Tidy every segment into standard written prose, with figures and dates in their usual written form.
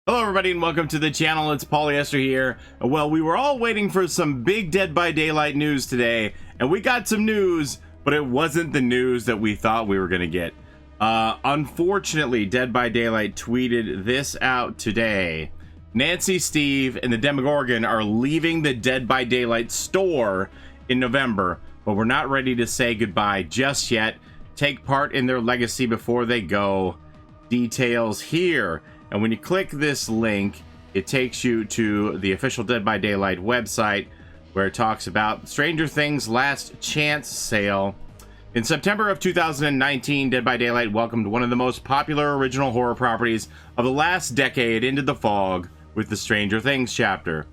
Hello everybody and welcome to the channel. It's Paulie, Esther here. Well, we were all waiting for some big Dead by Daylight news today, and we got some news, but it wasn't the news that we thought we were going to get. Unfortunately, Dead by Daylight tweeted this out today. Nancy, Steve, and the Demogorgon are leaving the Dead by Daylight store in November, but we're not ready to say goodbye just yet. Take part in their legacy before they go. Details here. And when you click this link, it takes you to the official Dead by Daylight website, where it talks about Stranger Things Last Chance sale. In September of 2019, Dead by Daylight welcomed one of the most popular original horror properties of the last decade into the fog with the Stranger Things chapter.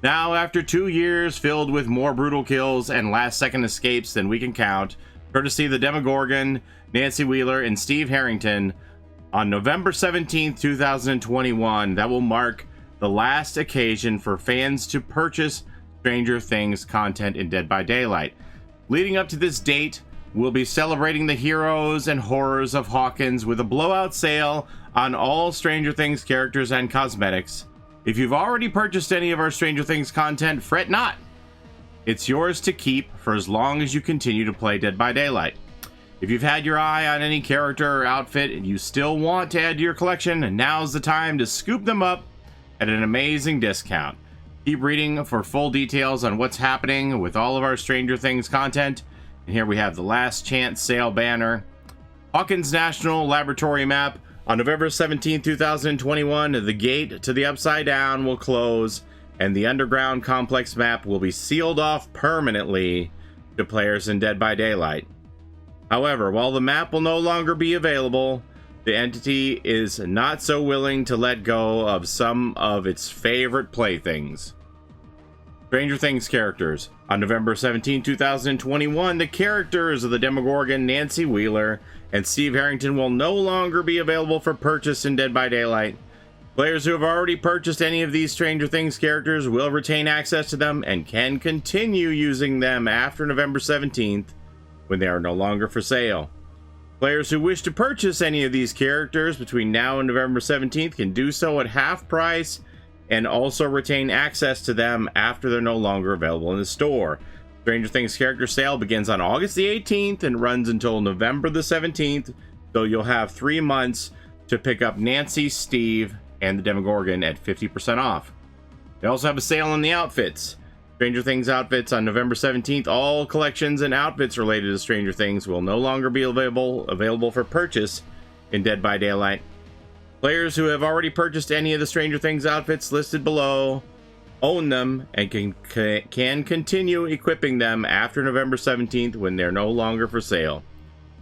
Now, after 2 years filled with more brutal kills and last-second escapes than we can count, courtesy of the Demogorgon, Nancy Wheeler, and Steve Harrington, on November 17, 2021, that will mark the last occasion for fans to purchase Stranger Things content in Dead by Daylight. Leading up to this date, we'll be celebrating the heroes and horrors of Hawkins with a blowout sale on all Stranger Things characters and cosmetics. If you've already purchased any of our Stranger Things content, fret not. It's yours to keep for as long as you continue to play Dead by Daylight. If you've had your eye on any character or outfit and you still want to add to your collection, now's the time to scoop them up at an amazing discount. Keep reading for full details on what's happening with all of our Stranger Things content. And here we have the Last Chance sale banner. Hawkins National Laboratory map. On November 17, 2021, the gate to the Upside Down will close, and the Underground Complex map will be sealed off permanently to players in Dead by Daylight. However, while the map will no longer be available, the entity is not so willing to let go of some of its favorite playthings. Stranger Things characters. On November 17, 2021, the characters of the Demogorgon, Nancy Wheeler, and Steve Harrington will no longer be available for purchase in Dead by Daylight. Players who have already purchased any of these Stranger Things characters will retain access to them and can continue using them after November 17th. When they are no longer for sale. Players who wish to purchase any of these characters between now and November 17th can do so at half price and also retain access to them after they're no longer available in the store. Stranger Things character sale begins on August the 18th and runs until November the 17th, so you'll have 3 months to pick up Nancy, Steve, and the Demogorgon at 50% off. They also have a sale on the outfits. Stranger Things outfits on November 17th. All collections and outfits related to Stranger Things will no longer be available for purchase in Dead by Daylight. Players who have already purchased any of the Stranger Things outfits listed below own them and can continue equipping them after November 17th when they're no longer for sale.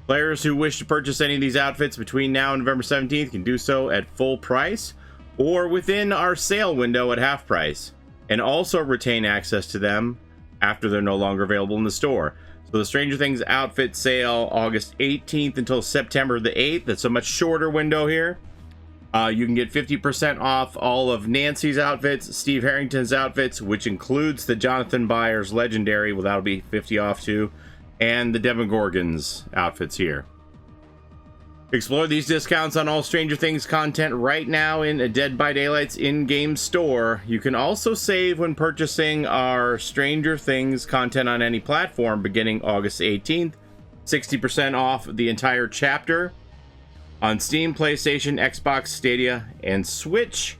Players who wish to purchase any of these outfits between now and November 17th can do so at full price or within our sale window at half price, and also retain access to them after they're no longer available in the store. So the Stranger Things outfit sale, August 18th until September the 8th. That's a much shorter window here. You can get 50% off all of Nancy's outfits, Steve Harrington's outfits, which includes the Jonathan Byers Legendary, well, that'll be 50 off too, and the Demogorgon's outfits here. Explore these discounts on all Stranger Things content right now in Dead by Daylight's in-game store. You can also save when purchasing our Stranger Things content on any platform beginning August 18th. 60% off the entire chapter on Steam, PlayStation, Xbox, Stadia, and Switch.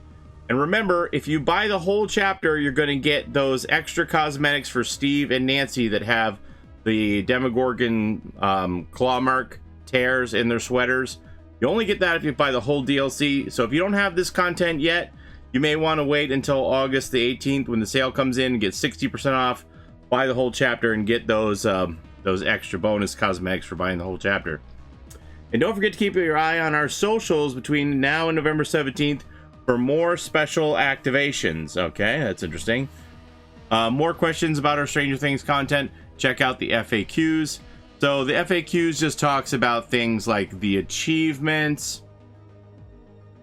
And remember, if you buy the whole chapter, you're going to get those extra cosmetics for Steve and Nancy that have the Demogorgon claw mark tears in their sweaters. You only get that if you buy the whole DLC. So if you don't have this content yet, you may want to wait until August the 18th when the sale comes in and get 60% off. Buy the whole chapter and get those extra bonus cosmetics for buying the whole chapter. And don't forget to keep your eye on our socials between now and November 17th for more special activations. Okay, that's interesting. More questions about our Stranger Things content, check out the FAQs. So the FAQs just talks about things like the achievements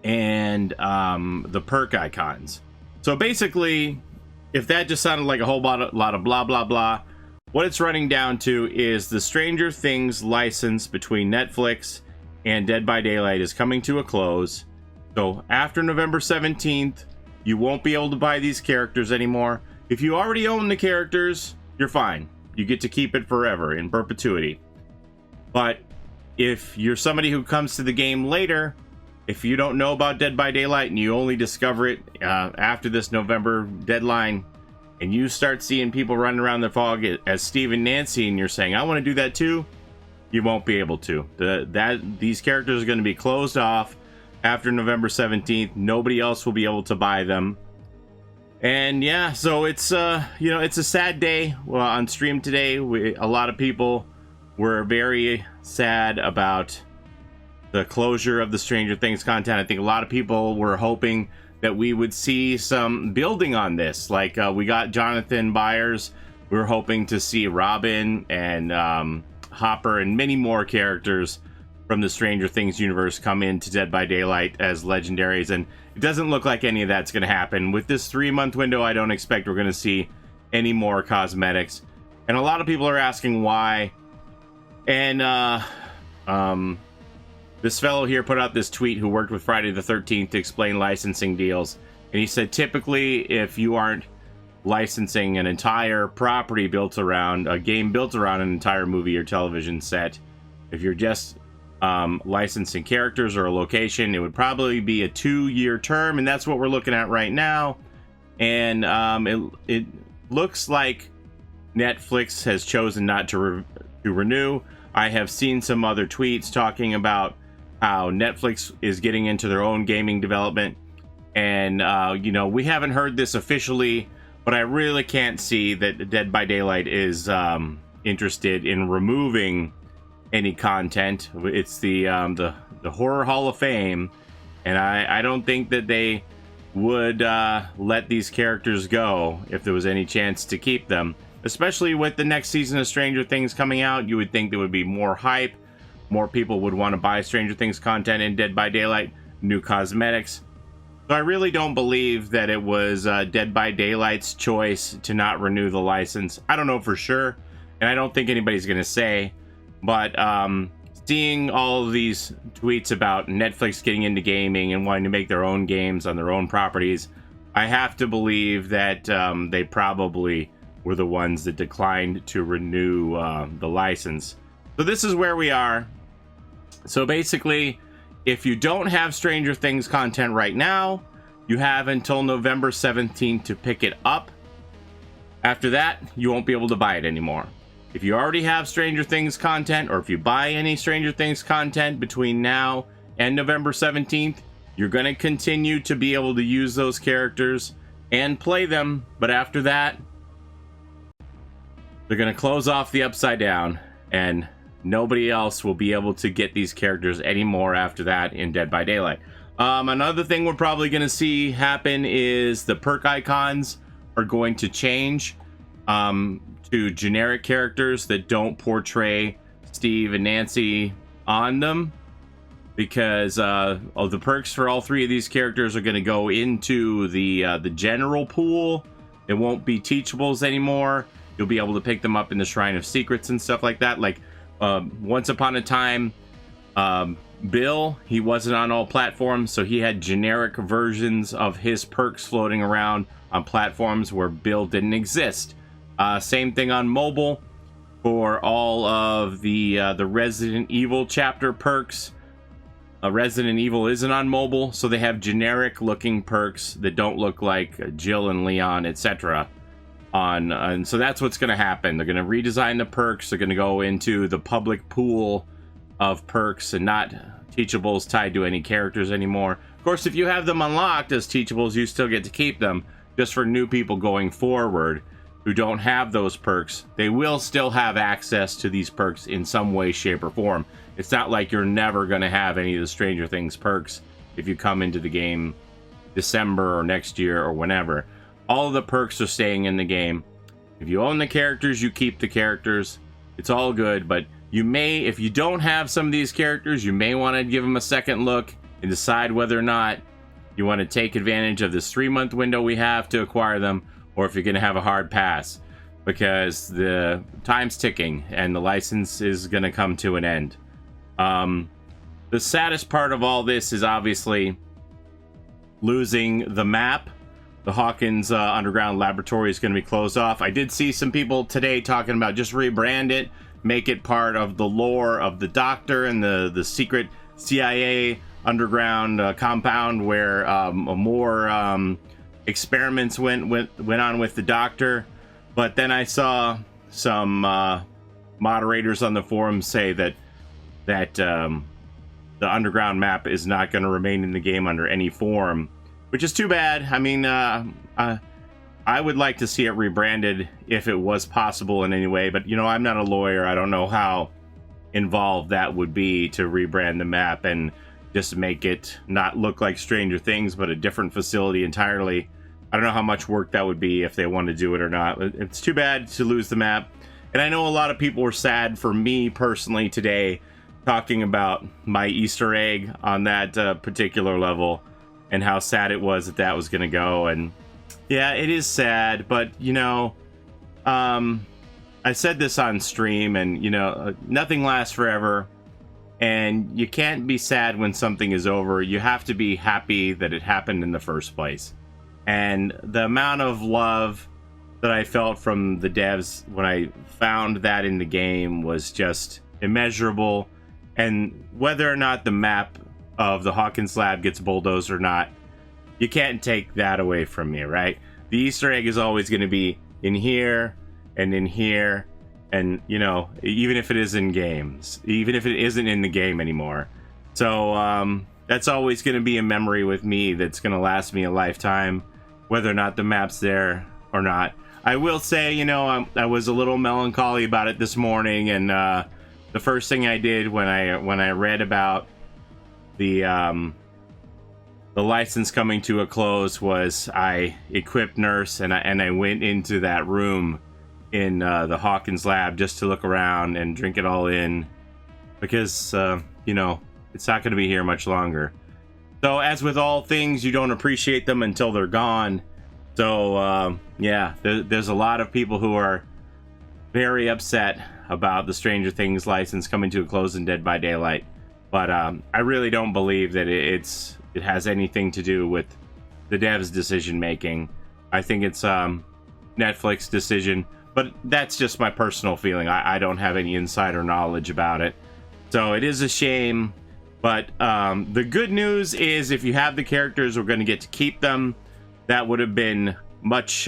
and the perk icons. So basically, if that just sounded like a whole lot of blah, blah, blah, what it's running down to is the Stranger Things license between Netflix and Dead by Daylight is coming to a close. So after November 17th, you won't be able to buy these characters anymore. If you already own the characters, you're fine. You get to keep it forever in perpetuity. But if you're somebody who comes to the game later, if you don't know about Dead by Daylight and you only discover it after this November deadline, and you start seeing people running around the fog as Steve and Nancy, and you're saying, I want to do that too, you won't be able to. These characters are going to be closed off after November 17th. Nobody else will be able to buy them. And yeah, so it's it's a sad day. Well, on stream today, a lot of people were very sad about the closure of the Stranger Things content. I think a lot of people were hoping that we would see some building on this. Like we got Jonathan Byers. We were hoping to see Robin and Hopper and many more characters from the Stranger Things universe come into Dead by Daylight as legendaries, and it doesn't look like any of that's going to happen. With this 3-month window, I don't expect we're going to see any more cosmetics. And a lot of people are asking why. And this fellow here put out this tweet who worked with Friday the 13th to explain licensing deals. And he said, typically, if you aren't licensing an entire property built around a game built around an entire movie or television set, if you're just licensing characters or a location, it would probably be a 2-year term, and that's what we're looking at right now. And it looks like Netflix has chosen not to renew. I have seen some other tweets talking about how Netflix is getting into their own gaming development, and we haven't heard this officially, but I really can't see that Dead by Daylight is interested in removing any content. It's the Horror Hall of Fame, and I don't think that they would let these characters go if there was any chance to keep them. Especially with the next season of Stranger Things coming out, you would think there would be more hype. More people would want to buy Stranger Things content in Dead by Daylight, new cosmetics. So I really don't believe that it was Dead by Daylight's choice to not renew the license. I don't know for sure, and I don't think anybody's going to say. But seeing all of these tweets about Netflix getting into gaming and wanting to make their own games on their own properties, I have to believe that they probably were the ones that declined to renew the license. So this is where we are. So basically, if you don't have Stranger Things content right now, you have until November 17th to pick it up. After that, you won't be able to buy it anymore. If you already have Stranger Things content, or if you buy any Stranger Things content between now and November 17th, you're going to continue to be able to use those characters and play them. But after that, they're going to close off the Upside Down, and nobody else will be able to get these characters anymore after that in Dead by Daylight. Another thing we're probably going to see happen is the perk icons are going to change to generic characters that don't portray Steve and Nancy on them, because the perks for all 3 of these characters are going to go into the general pool. It won't be teachables anymore. You'll be able to pick them up in the Shrine of Secrets and stuff like that. Like once upon a time, Bill, he wasn't on all platforms, so he had generic versions of his perks floating around on platforms where Bill didn't exist. Same thing on mobile for all of the Resident Evil chapter perks. Resident Evil isn't on mobile, so they have generic looking perks that don't look like Jill and Leon, etc. And so that's what's going to happen. They're going to redesign the perks. They're going to go into the public pool of perks and not teachables tied to any characters anymore. Of course, if you have them unlocked as teachables, you still get to keep them. Just for new people going forward who don't have those perks, they will still have access to these perks in some way, shape, or form. It's not like you're never going to have any of the Stranger Things perks if you come into the game December or next year or whenever. All of the perks are staying in the game. If you own the characters, you keep the characters. It's all good, but you may, if you don't have some of these characters, you may want to give them a second look and decide whether or not you want to take advantage of this 3-month window we have to acquire them, or if you're going to have a hard pass, because the time's ticking and the license is going to come to an end. The saddest part of all this is obviously losing the map. The Hawkins Underground Laboratory is going to be closed off. I did see some people today talking about just rebrand it, make it part of the lore of the Doctor and the secret CIA underground compound where more experiments went on with the Doctor. But then I saw some moderators on the forum say that the underground map is not going to remain in the game under any form, which is too bad. I mean, I would like to see it rebranded if it was possible in any way, but you know, I'm not a lawyer. I don't know how involved that would be to rebrand the map and just make it not look like Stranger Things, but a different facility entirely. I don't know how much work that would be if they want to do it or not. It's too bad to lose the map. And I know a lot of people were sad for me personally today, talking about my Easter egg on that particular level and how sad it was that that was going to go. And yeah, it is sad, but you know, I said this on stream, and you know, nothing lasts forever, and you can't be sad when something is over. You have to be happy that it happened in the first place. And the amount of love that I felt from the devs when I found that in the game was just immeasurable. And whether or not the map of the Hawkins lab gets bulldozed or not, you can't take that away from me, right? The Easter egg is always going to be in here and in here, and you know, even if it is in games, even if it isn't in the game anymore. So that's always going to be a memory with me that's going to last me a lifetime, whether or not the map's there or not. I will say, you know, I was a little melancholy about it this morning, and the first thing I did when I read about the license coming to a close was I equipped Nurse and I went into that room in the Hawkins lab just to look around and drink it all in, because you know, it's not going to be here much longer. So as with all things, you don't appreciate them until they're gone. So yeah, there's a lot of people who are very upset about the Stranger Things license coming to a close in Dead by Daylight, but I really don't believe that it has anything to do with the devs' decision making. I think it's Netflix decision, but that's just my personal feeling. I don't have any insider knowledge about it, so it is a shame. But the good news is, if you have the characters, we're going to get to keep them. That would have been much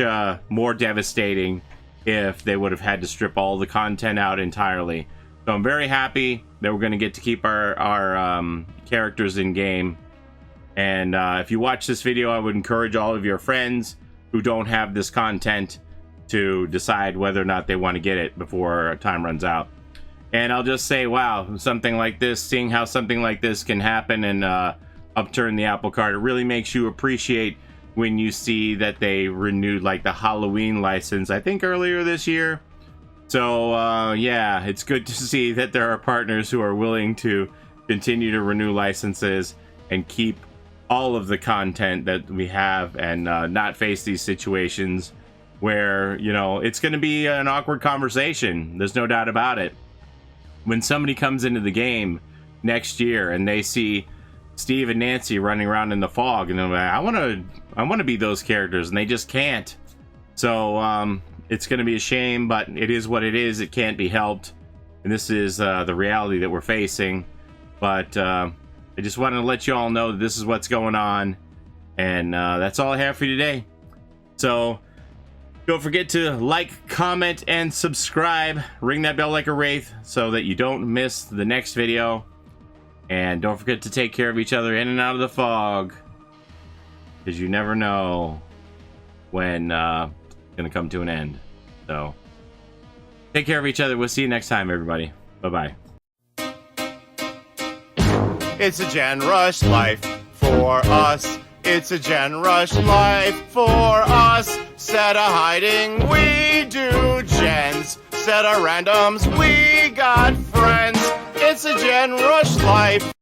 more devastating if they would have had to strip all the content out entirely. So I'm very happy that we're going to get to keep our characters in game. And if you watch this video, I would encourage all of your friends who don't have this content to decide whether or not they want to get it before time runs out. And I'll just say, wow, something like this, seeing how something like this can happen and upturn the apple cart, it really makes you appreciate when you see that they renewed like the Halloween license, I think earlier this year. So yeah, it's good to see that there are partners who are willing to continue to renew licenses and keep all of the content that we have, and not face these situations where, you know, it's going to be an awkward conversation. There's no doubt about it. When somebody comes into the game next year and they see Steve and Nancy running around in the fog, and they're like, I want to be those characters, and they just can't. So it's going to be a shame, but it is what it is. It can't be helped, and this is the reality that we're facing. But I just wanted to let you all know that this is what's going on, and that's all I have for you today. So don't forget to like, comment, and subscribe. Ring that bell like a wraith so that you don't miss the next video. And don't forget to take care of each other in and out of the fog, because you never know when it's going to come to an end. So take care of each other. We'll see you next time, everybody. Bye-bye. It's a Gen Rush life for us. It's a Gen Rush life for us. Set a hiding, we do gens. Set a randoms, we got friends. It's a Gen Rush life.